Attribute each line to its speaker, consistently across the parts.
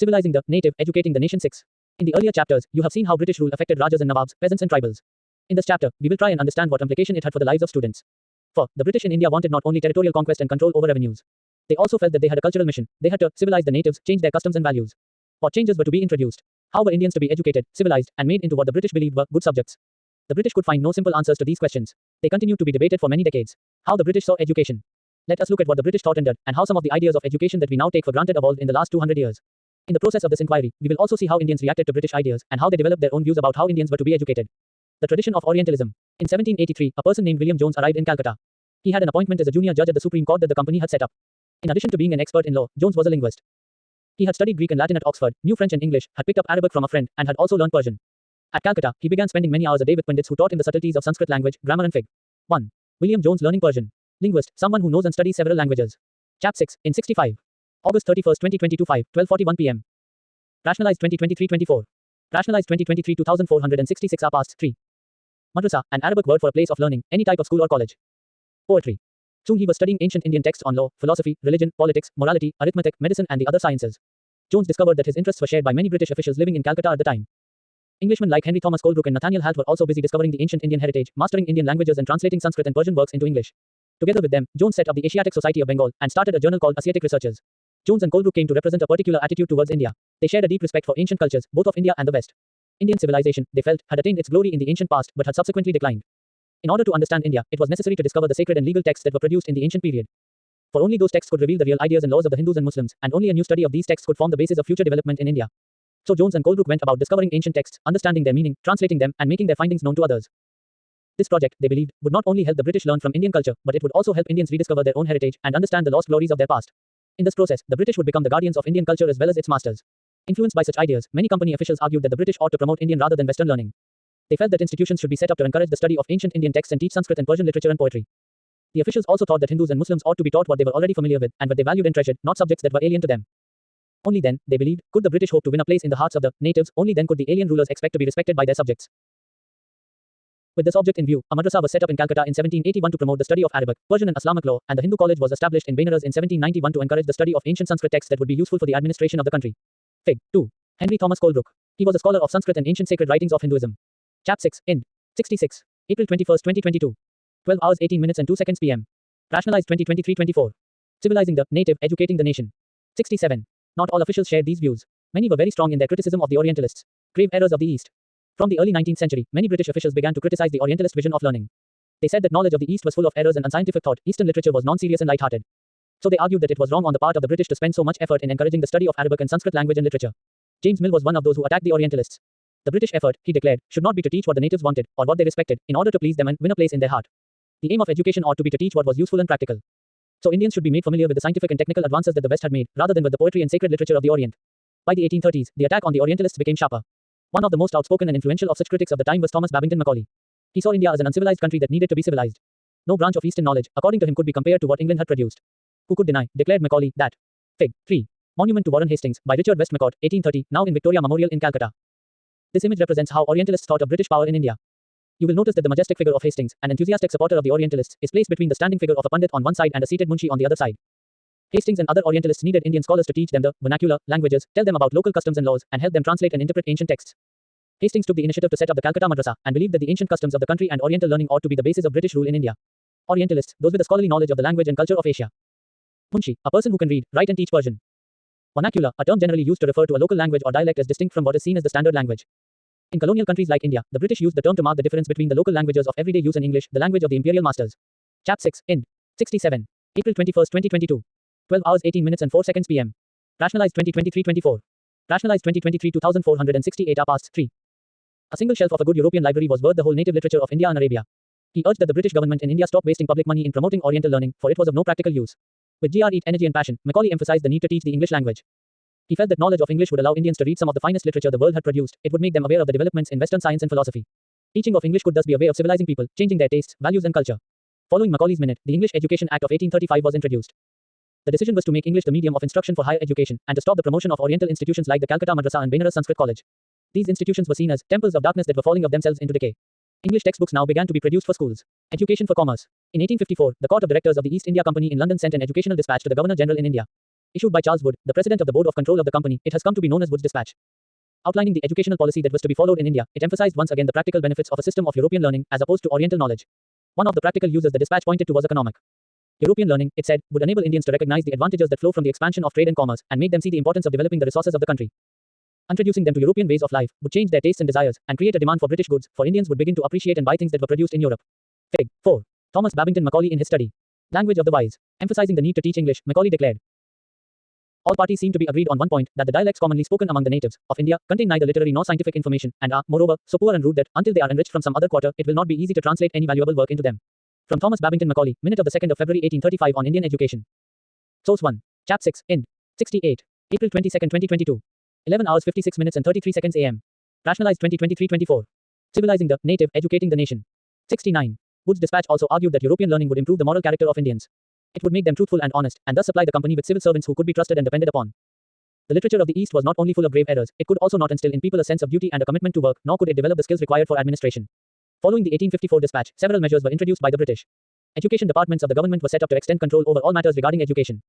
Speaker 1: Civilizing the native, educating the nation 6. In the earlier chapters, you have seen how British rule affected Rajas and Nawabs, peasants and tribals. In this chapter, we will try and understand what implication it had for the lives of students. For the British in India wanted not only territorial conquest and control over revenues. They also felt that they had a cultural mission. They had to civilize the natives, change their customs and values. What changes were to be introduced? How were Indians to be educated, civilized, and made into what the British believed were good subjects? The British could find no simple answers to these questions. They continued to be debated for many decades. How the British saw education. Let us look at what the British thought and did, and how some of the ideas of education that we now take for granted evolved in the last 200 years. In the process of this inquiry, we will also see how Indians reacted to British ideas, and how they developed their own views about how Indians were to be educated. The tradition of Orientalism. In 1783, a person named William Jones arrived in Calcutta. He had an appointment as a junior judge at the Supreme Court that the company had set up. In addition to being an expert in law, Jones was a linguist. He had studied Greek and Latin at Oxford, knew French and English, had picked up Arabic from a friend, and had also learned Persian. At Calcutta, he began spending many hours a day with Pandits who taught him the subtleties of Sanskrit language, grammar and fig. 1. William Jones learning Persian. Linguist, someone who knows and studies several languages. Chapter 6, in 65. August 31, 2022 5:12:41 p.m. Rationalized 2023-24. Rationalized 2023-2466 are PASTS 3. Madrasa, an Arabic word for a place of learning, any type of school or college. Poetry. Soon he was studying ancient Indian texts on law, philosophy, religion, politics, morality, arithmetic, medicine and the other sciences. Jones discovered that his interests were shared by many British officials living in Calcutta at the time. Englishmen like Henry Thomas Colebrooke and Nathaniel Halt were also busy discovering the ancient Indian heritage, mastering Indian languages and translating Sanskrit and Persian works into English. Together with them, Jones set up the Asiatic Society of Bengal and started a journal called Asiatic Researchers. Jones and Colebrooke came to represent a particular attitude towards India. They shared a deep respect for ancient cultures, both of India and the West. Indian civilization, they felt, had attained its glory in the ancient past but had subsequently declined. In order to understand India, it was necessary to discover the sacred and legal texts that were produced in the ancient period. For only those texts could reveal the real ideas and laws of the Hindus and Muslims, and only a new study of these texts could form the basis of future development in India. So Jones and Colebrooke went about discovering ancient texts, understanding their meaning, translating them, and making their findings known to others. This project, they believed, would not only help the British learn from Indian culture, but it would also help Indians rediscover their own heritage and understand the lost glories of their past. In this process, the British would become the guardians of Indian culture as well as its masters. Influenced by such ideas, many company officials argued that the British ought to promote Indian rather than Western learning. They felt that institutions should be set up to encourage the study of ancient Indian texts and teach Sanskrit and Persian literature and poetry. The officials also thought that Hindus and Muslims ought to be taught what they were already familiar with, and what they valued and treasured, not subjects that were alien to them. Only then, they believed, could the British hope to win a place in the hearts of the natives, only then could the alien rulers expect to be respected by their subjects. With this object in view, a madrasa was set up in Calcutta in 1781 to promote the study of Arabic, Persian and Islamic law, and the Hindu college was established in Benares in 1791 to encourage the study of ancient Sanskrit texts that would be useful for the administration of the country. Fig. 2. Henry Thomas Colebrooke. He was a scholar of Sanskrit and ancient sacred writings of Hinduism. Chapter 6, in 66. April 21, 2022. 12 hours 18 minutes and 2 seconds p.m. Rationalized 2023-24. Civilizing the native, educating the nation. 67. Not all officials shared these views. Many were very strong in their criticism of the Orientalists. Grave errors of the East. From the early 19th century, many British officials began to criticize the Orientalist vision of learning. They said that knowledge of the East was full of errors and unscientific thought. Eastern literature was non-serious and light-hearted. So they argued that it was wrong on the part of the British to spend so much effort in encouraging the study of Arabic and Sanskrit language and literature. James Mill was one of those who attacked the Orientalists. The British effort, he declared, should not be to teach what the natives wanted, or what they respected, in order to please them and win a place in their heart. The aim of education ought to be to teach what was useful and practical. So Indians should be made familiar with the scientific and technical advances that the West had made, rather than with the poetry and sacred literature of the Orient. By the 1830s, the attack on the Orientalists became sharper. One of the most outspoken and influential of such critics of the time was Thomas Babington Macaulay. He saw India as an uncivilized country that needed to be civilized. No branch of Eastern knowledge, according to him, could be compared to what England had produced. Who could deny, declared Macaulay, that. Fig. 3. Monument to Warren Hastings, by Richard Westmacott, 1830, now in Victoria Memorial in Calcutta. This image represents how Orientalists thought of British power in India. You will notice that the majestic figure of Hastings, an enthusiastic supporter of the Orientalists, is placed between the standing figure of a Pandit on one side and a seated Munshi on the other side. Hastings and other Orientalists needed Indian scholars to teach them the vernacular languages, tell them about local customs and laws, and help them translate and interpret ancient texts. Hastings took the initiative to set up the Calcutta Madrasa, and believed that the ancient customs of the country and Oriental learning ought to be the basis of British rule in India. Orientalists, those with a scholarly knowledge of the language and culture of Asia. Munshi, a person who can read, write and teach Persian. Vernacular, a term generally used to refer to a local language or dialect as distinct from what is seen as the standard language. In colonial countries like India, the British used the term to mark the difference between the local languages of everyday use and English, the language of the imperial masters. Chapter 6, in 67. April 21, 2022. 12 hours 18 minutes and 4 seconds p.m. Rationalized 2023-24. Rationalized 2023-2468 are PASTS 3. A single shelf of a good European library was worth the whole native literature of India and Arabia. He urged that the British government in India stop wasting public money in promoting Oriental learning, for it was of no practical use. With great energy and passion, Macaulay emphasized the need to teach the English language. He felt that knowledge of English would allow Indians to read some of the finest literature the world had produced. It would make them aware of the developments in Western science and philosophy. Teaching of English could thus be a way of civilizing people, changing their tastes, values and culture. Following Macaulay's minute, the English Education Act of 1835 was introduced. The decision was to make English the medium of instruction for higher education, and to stop the promotion of Oriental institutions like the Calcutta Madrasa and Benares Sanskrit College. These institutions were seen as temples of darkness that were falling of themselves into decay. English textbooks now began to be produced for schools. Education for commerce. In 1854, the Court of Directors of the East India Company in London sent an educational dispatch to the Governor-General in India. Issued by Charles Wood, the president of the board of control of the company, it has come to be known as Wood's Dispatch. Outlining the educational policy that was to be followed in India, it emphasized once again the practical benefits of a system of European learning as opposed to Oriental knowledge. One of the practical uses the dispatch pointed to was economic. European learning, it said, would enable Indians to recognize the advantages that flow from the expansion of trade and commerce, and make them see the importance of developing the resources of the country. Introducing them to European ways of life would change their tastes and desires, and create a demand for British goods, for Indians would begin to appreciate and buy things that were produced in Europe. Fig. 4. Thomas Babington Macaulay in his study, Language of the Wise, emphasizing the need to teach English, Macaulay declared. All parties seem to be agreed on one point, that the dialects commonly spoken among the natives of India contain neither literary nor scientific information, and are, moreover, so poor and rude that, until they are enriched from some other quarter, it will not be easy to translate any valuable work into them. From Thomas Babington Macaulay, Minute of the 2nd of February 1835 on Indian Education. Source 1. Chap6, Ind. 68. April 22, 2022. 11 hours 56 minutes and 33 seconds AM. Rationalized 2023-24. Civilizing the native, educating the nation. 69. Wood's dispatch also argued that European learning would improve the moral character of Indians. It would make them truthful and honest, and thus supply the company with civil servants who could be trusted and depended upon. The literature of the East was not only full of grave errors, it could also not instill in people a sense of duty and a commitment to work, nor could it develop the skills required for administration. Following the 1854 dispatch, several measures were introduced by the British. Education departments of the government were set up to extend control over all matters regarding education.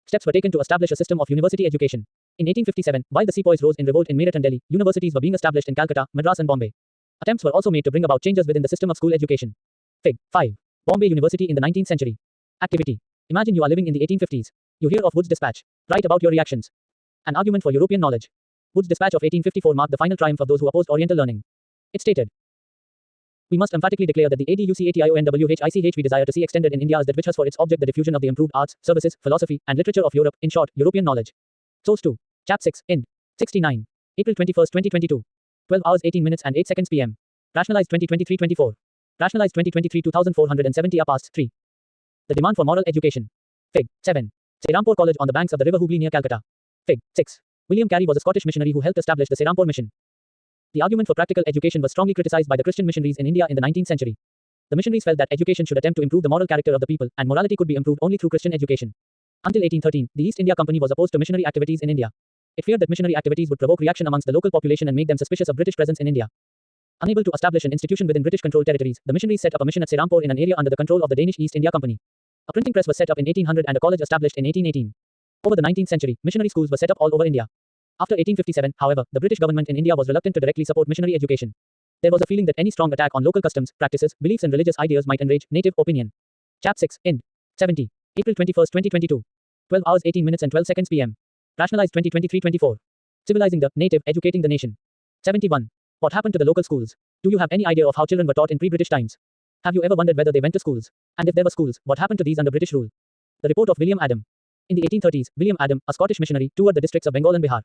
Speaker 1: Steps were taken to establish a system of university education. In 1857, while the sepoys rose in revolt in Meerut and Delhi, universities were being established in Calcutta, Madras and Bombay. Attempts were also made to bring about changes within the system of school education. Fig. 5. Bombay University in the 19th century. Activity. Imagine you are living in the 1850s. You hear of Wood's dispatch. Write about your reactions. An argument for European knowledge. Wood's dispatch of 1854 marked the final triumph of those who opposed Oriental learning. It stated, "We must emphatically declare that the ADUCATIONWHICH we desire to see extended in India is that which has for its object the diffusion of the improved arts, services, philosophy, and literature of Europe, in short, European knowledge." Source 2. Chap6, Ind. 69. April 21, 2022. 12 hours 18 minutes and 8 seconds PM. Rationalized 2023-24. Rationalized 2023 2470 PASTS 3. The demand for moral education. Fig. 7. Serampore College on the banks of the river Hooghly near Calcutta. Fig. 6. William Carey was a Scottish missionary who helped establish the Serampore mission. The argument for practical education was strongly criticized by the Christian missionaries in India in the 19th century. The missionaries felt that education should attempt to improve the moral character of the people, and morality could be improved only through Christian education. Until 1813, the East India Company was opposed to missionary activities in India. It feared that missionary activities would provoke reaction amongst the local population and make them suspicious of British presence in India. Unable to establish an institution within British-controlled territories, the missionaries set up a mission at Serampore in an area under the control of the Danish East India Company. A printing press was set up in 1800 and a college established in 1818. Over the 19th century, missionary schools were set up all over India. After 1857, however, the British government in India was reluctant to directly support missionary education. There was a feeling that any strong attack on local customs, practices, beliefs and religious ideas might enrage native opinion. Chap6, Ind. 70. April 21, 2022. 12 hours 18 minutes and 12 seconds PM. Rationalized 2023-24. Civilizing the native, educating the nation. 71. What happened to the local schools? Do you have any idea of how children were taught in pre-British times? Have you ever wondered whether they went to schools? And if there were schools, what happened to these under British rule? The report of William Adam. In the 1830s, William Adam, a Scottish missionary, toured the districts of Bengal and Bihar.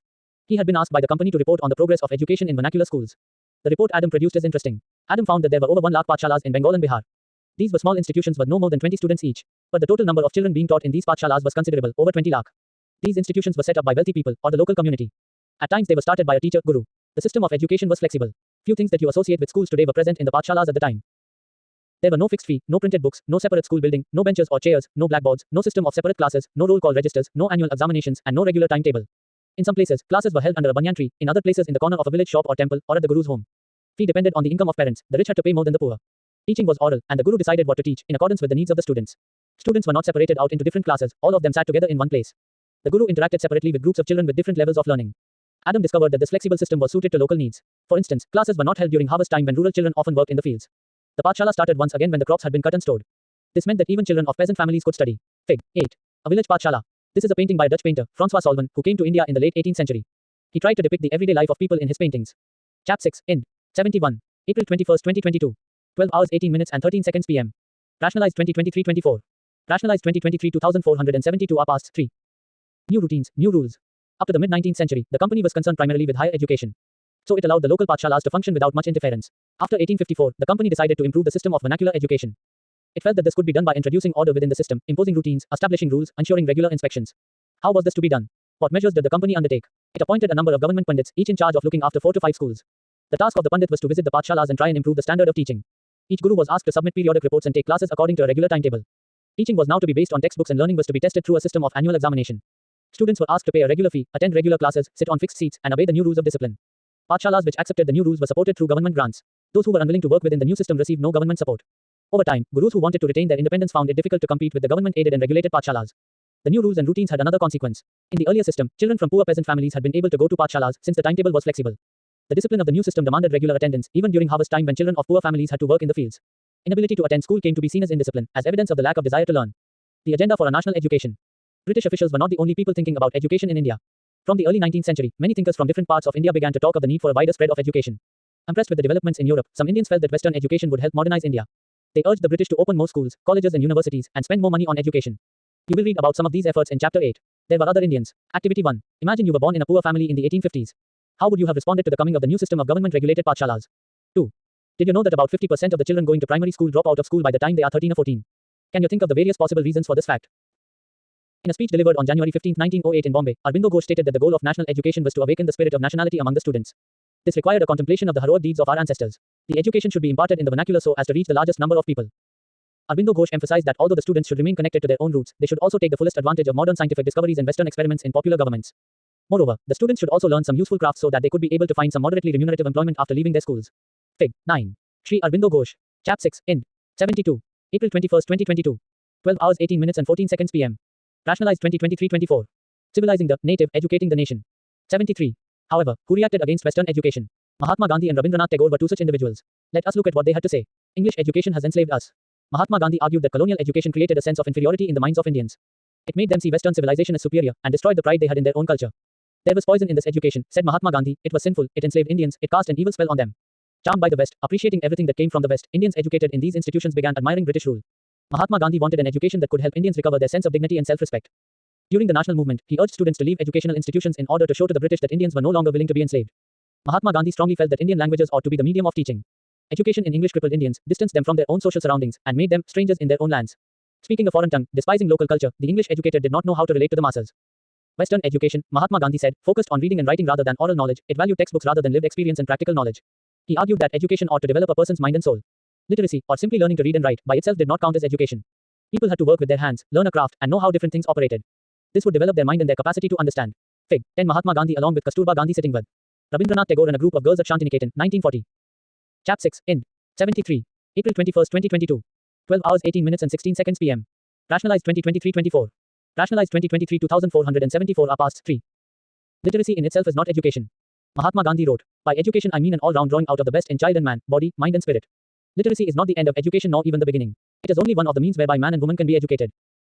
Speaker 1: He had been asked by the company to report on the progress of education in vernacular schools. The report Adam produced is interesting. Adam found that there were over 1 lakh pathshalas in Bengal and Bihar. These were small institutions with no more than 20 students each. But the total number of children being taught in these pathshalas was considerable, over 20 lakh. These institutions were set up by wealthy people, or the local community. At times they were started by a teacher, guru. The system of education was flexible. Few things that you associate with schools today were present in the pathshalas at the time. There were no fixed fee, no printed books, no separate school building, no benches or chairs, no blackboards, no system of separate classes, no roll call registers, no annual examinations, and no regular timetable. In some places, classes were held under a banyan tree, in other places in the corner of a village shop or temple, or at the guru's home. Fee depended on the income of parents, the rich had to pay more than the poor. Teaching was oral, and the guru decided what to teach, in accordance with the needs of the students. Students were not separated out into different classes, all of them sat together in one place. The guru interacted separately with groups of children with different levels of learning. Adam discovered that this flexible system was suited to local needs. For instance, classes were not held during harvest time when rural children often worked in the fields. The pathshala started once again when the crops had been cut and stored. This meant that even children of peasant families could study. Fig. 8. A village pathshala. This is a painting by a Dutch painter, François Solven, who came to India in the late 18th century. He tried to depict the everyday life of people in his paintings. Chap6, Ind. 71. April 21, 2022. 12 hours 18 minutes and 13 seconds PM. Rationalized 2023-24. Rationalized 2023 2472 PASTS 3. New routines, new rules. Up to the mid-19th century, the company was concerned primarily with higher education. So it allowed the local pathshalas to function without much interference. After 1854, the company decided to improve the system of vernacular education. It felt that this could be done by introducing order within the system, imposing routines, establishing rules, ensuring regular inspections. How was this to be done? What measures did the company undertake? It appointed a number of government pundits, each in charge of looking after 4 to 5 schools. The task of the pundit was to visit the pathshalas and try and improve the standard of teaching. Each guru was asked to submit periodic reports and take classes according to a regular timetable. Teaching was now to be based on textbooks and learning was to be tested through a system of annual examination. Students were asked to pay a regular fee, attend regular classes, sit on fixed seats, and obey the new rules of discipline. Pathshalas which accepted the new rules were supported through government grants. Those who were unwilling to work within the new system received no government support. Over time, gurus who wanted to retain their independence found it difficult to compete with the government-aided and regulated pathshalas. The new rules and routines had another consequence. In the earlier system, children from poor peasant families had been able to go to pathshalas since the timetable was flexible. The discipline of the new system demanded regular attendance, even during harvest time when children of poor families had to work in the fields. Inability to attend school came to be seen as indiscipline, as evidence of the lack of desire to learn. The agenda for a national education. British officials were not the only people thinking about education in India. From the early 19th century, many thinkers from different parts of India began to talk of the need for a wider spread of education. Impressed with the developments in Europe, some Indians felt that Western education would help modernize India. They urged the British to open more schools, colleges and universities, and spend more money on education. You will read about some of these efforts in Chapter 8. There were other Indians. Activity 1. Imagine you were born in a poor family in the 1850s. How would you have responded to the coming of the new system of government-regulated pathshalas? 2. Did you know that about 50% of the children going to primary school drop out of school by the time they are 13 or 14? Can you think of the various possible reasons for this fact? In a speech delivered on January 15, 1908 in Bombay, Aurobindo Ghosh stated that the goal of national education was to awaken the spirit of nationality among the students. This required a contemplation of the heroic deeds of our ancestors. The education should be imparted in the vernacular so as to reach the largest number of people. Aurobindo Ghosh emphasized that although the students should remain connected to their own roots, they should also take the fullest advantage of modern scientific discoveries and Western experiments in popular governments. Moreover, the students should also learn some useful crafts so that they could be able to find some moderately remunerative employment after leaving their schools. Fig. 9. Shri Aurobindo Ghosh. Chap6, Ind. 72. April 21, 2022. 12 hours 18 minutes and 14 seconds p.m. Rationalized 2023-24. Civilizing the native, educating the nation. 73. However, who reacted against Western education? Mahatma Gandhi and Rabindranath Tagore were two such individuals. Let us look at what they had to say. English education has enslaved us. Mahatma Gandhi argued that colonial education created a sense of inferiority in the minds of Indians. It made them see Western civilization as superior, and destroyed the pride they had in their own culture. There was poison in this education, said Mahatma Gandhi. It was sinful, it enslaved Indians, it cast an evil spell on them. Charmed by the West, appreciating everything that came from the West, Indians educated in these institutions began admiring British rule. Mahatma Gandhi wanted an education that could help Indians recover their sense of dignity and self-respect. During the national movement, he urged students to leave educational institutions in order to show to the British that Indians were no longer willing to be enslaved. Mahatma Gandhi strongly felt that Indian languages ought to be the medium of teaching. Education in English crippled Indians, distanced them from their own social surroundings, and made them strangers in their own lands. Speaking a foreign tongue, despising local culture, the English educated did not know how to relate to the masses. Western education, Mahatma Gandhi said, focused on reading and writing rather than oral knowledge. It valued textbooks rather than lived experience and practical knowledge. He argued that education ought to develop a person's mind and soul. Literacy, or simply learning to read and write, by itself did not count as education. People had to work with their hands, learn a craft, and know how different things operated. This would develop their mind and their capacity to understand. Fig. 10 Mahatma Gandhi along with Kasturba Gandhi sitting with Rabindranath Tagore and a group of girls at Shantiniketan, 1940. Chap6, Ind. 73. April 21, 2022. 12 hours 18 minutes and 16 seconds p.m. Rationalized 2023-24. Rationalized 2023-2474 are PASTS 3. Literacy in itself is not education. Mahatma Gandhi wrote, by education I mean an all-round drawing out of the best in child and man, body, mind and spirit. Literacy is not the end of education nor even the beginning. It is only one of the means whereby man and woman can be educated.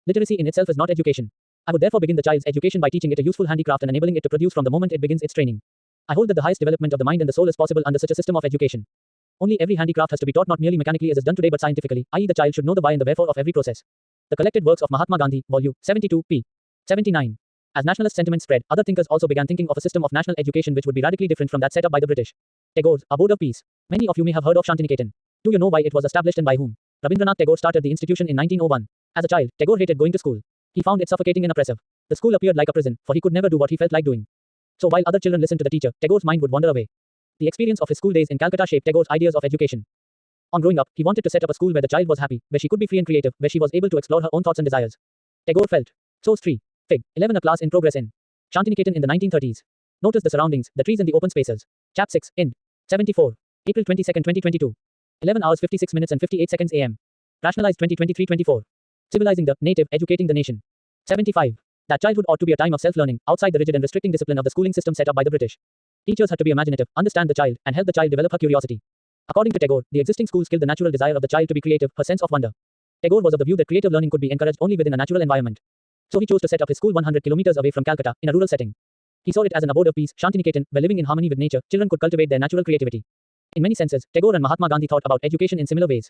Speaker 1: Literacy in itself is not education. I would therefore begin the child's education by teaching it a useful handicraft and enabling it to produce from the moment it begins its training. I hold that the highest development of the mind and the soul is possible under such a system of education. Only every handicraft has to be taught not merely mechanically as is done today but scientifically, i.e. the child should know the why and the wherefore of every process. The collected works of Mahatma Gandhi, Volume 72, p. 79. As nationalist sentiment spread, other thinkers also began thinking of a system of national education which would be radically different from that set up by the British. Tagore's Abode of Peace. Many of you may have heard of Shantiniketan. Do you know why it was established and by whom? Rabindranath Tagore started the institution in 1901. As a child, Tagore hated going to school. He found it suffocating and oppressive. The school appeared like a prison, for he could never do what he felt like doing. So while other children listened to the teacher, Tagore's mind would wander away. The experience of his school days in Calcutta shaped Tagore's ideas of education. On growing up, he wanted to set up a school where the child was happy, where she could be free and creative, where she was able to explore her own thoughts and desires. Tagore felt. Source 3. Fig. 11 A class in progress in Shantiniketan in the 1930s. Notice the surroundings, the trees and the open spaces. Chap6, Ind. 74. April 22, 2022. 11 hours 56 minutes and 58 seconds a.m. Rationalized 2023-24. Civilizing the native, educating the nation. 75. That childhood ought to be a time of self-learning, outside the rigid and restricting discipline of the schooling system set up by the British. Teachers had to be imaginative, understand the child, and help the child develop her curiosity. According to Tagore, the existing schools killed the natural desire of the child to be creative, her sense of wonder. Tagore was of the view that creative learning could be encouraged only within a natural environment. So he chose to set up his school 100 kilometers away from Calcutta, in a rural setting. He saw it as an abode of peace, Shantiniketan, where living in harmony with nature, children could cultivate their natural creativity. In many senses, Tagore and Mahatma Gandhi thought about education in similar ways.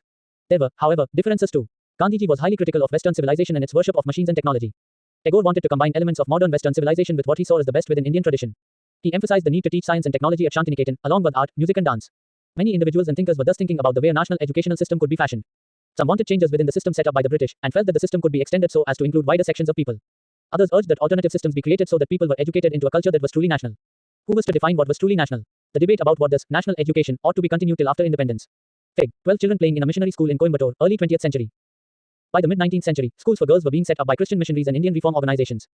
Speaker 1: There were, however, differences too. Gandhiji was highly critical of Western civilization and its worship of machines and technology. Tagore wanted to combine elements of modern Western civilization with what he saw as the best within Indian tradition. He emphasized the need to teach science and technology at Shantiniketan, along with art, music and dance. Many individuals and thinkers were thus thinking about the way a national educational system could be fashioned. Some wanted changes within the system set up by the British, and felt that the system could be extended so as to include wider sections of people. Others urged that alternative systems be created so that people were educated into a culture that was truly national. Who was to define what was truly national? The debate about what this national education ought to be continued till after independence. Fig. 12 children playing in a missionary school in Coimbatore, early 20th century. By the mid-19th century, schools for girls were being set up by Christian missionaries and Indian reform organizations.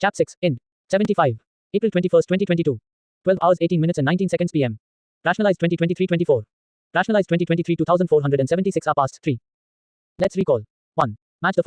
Speaker 1: Chap6, Ind. 75. April 21, 2022. 12 hours 18 minutes and 19 seconds p.m. Rationalized 2023-24. Rationalized 2023-2476 are PASTS 3. Let's recall. 1. Match the